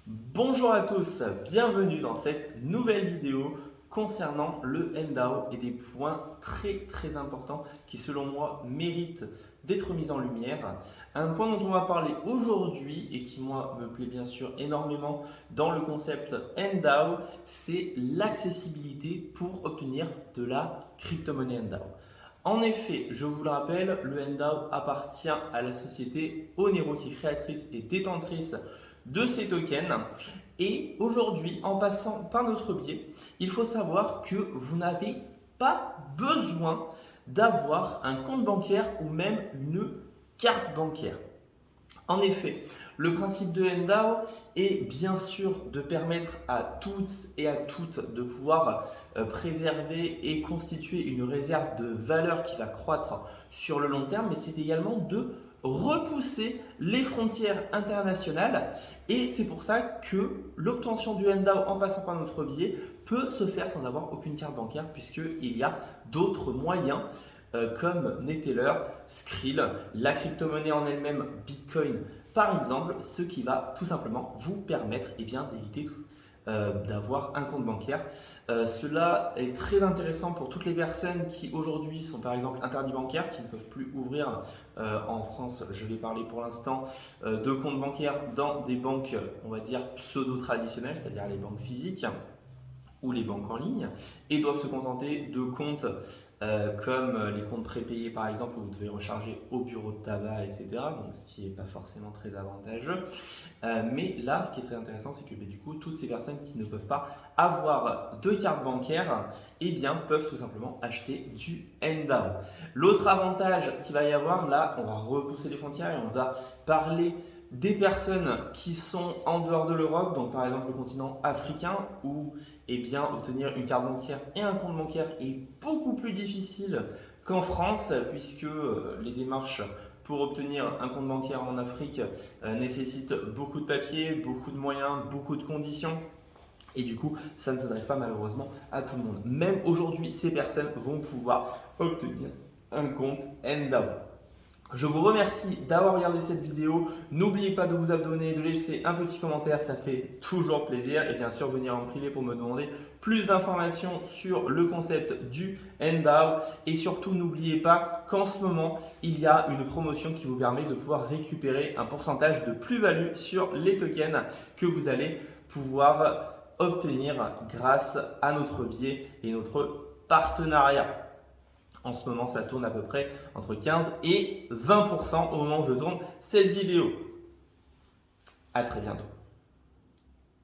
Bonjour à tous, bienvenue dans cette nouvelle vidéo concernant le NDAO et des points très importants qui selon moi méritent d'être mis en lumière. Un point dont on va parler aujourd'hui et qui moi me plaît bien sûr énormément dans le concept NDAO, c'est l'accessibilité pour obtenir de la crypto-monnaie NDAO. En effet, je vous le rappelle, le NDAO appartient à la société Onero qui est créatrice et détentrice de ces tokens. Et aujourd'hui, en passant par notre biais, il faut savoir que vous n'avez pas besoin d'avoir un compte bancaire ou même une carte bancaire. En effet, le principe de NDAO est bien sûr de permettre à tous et à toutes de pouvoir préserver et constituer une réserve de valeur qui va croître sur le long terme, mais c'est également de repousser les frontières internationales et c'est pour ça que l'obtention du NDAO en passant par notre biais peut se faire sans avoir aucune carte bancaire puisqu'il y a d'autres moyens comme Neteller, Skrill, la crypto-monnaie en elle-même, Bitcoin par exemple, ce qui va tout simplement vous permettre d'éviter d'avoir un compte bancaire. Cela est très intéressant pour toutes les personnes qui aujourd'hui sont par exemple interdits bancaires, qui ne peuvent plus ouvrir en France, je vais parler pour l'instant de comptes bancaires dans des banques, on va dire pseudo-traditionnelles, c'est-à-dire les banques physiques ou les banques en ligne et doivent se contenter de comptes comme les comptes prépayés par exemple où vous devez recharger au bureau de tabac, etc. Donc ce qui n'est pas forcément très avantageux. Mais là, ce qui est très intéressant, c'est que du coup, toutes ces personnes qui ne peuvent pas avoir de carte bancaire, peuvent tout simplement acheter du NDAO. L'autre avantage qu'il va y avoir, là, on va repousser les frontières et on va parler des personnes qui sont en dehors de l'Europe, donc par exemple le continent africain, où obtenir une carte bancaire et un compte bancaire est beaucoup plus difficile qu'en France, puisque les démarches pour obtenir un compte bancaire en Afrique nécessitent beaucoup de papiers, beaucoup de moyens, beaucoup de conditions. Et du coup, ça ne s'adresse pas malheureusement à tout le monde. Même aujourd'hui, ces personnes vont pouvoir obtenir un compte NDAO. Je vous remercie d'avoir regardé cette vidéo. N'oubliez pas de vous abonner, de laisser un petit commentaire, ça fait toujours plaisir. Et bien sûr, venir en privé pour me demander plus d'informations sur le concept du NDAO. Et surtout, n'oubliez pas qu'en ce moment, il y a une promotion qui vous permet de pouvoir récupérer un pourcentage de plus-value sur les tokens que vous allez pouvoir obtenir grâce à notre biais et notre partenariat. En ce moment, ça tourne à peu près entre 15 et 20% au moment où je tourne cette vidéo. À très bientôt.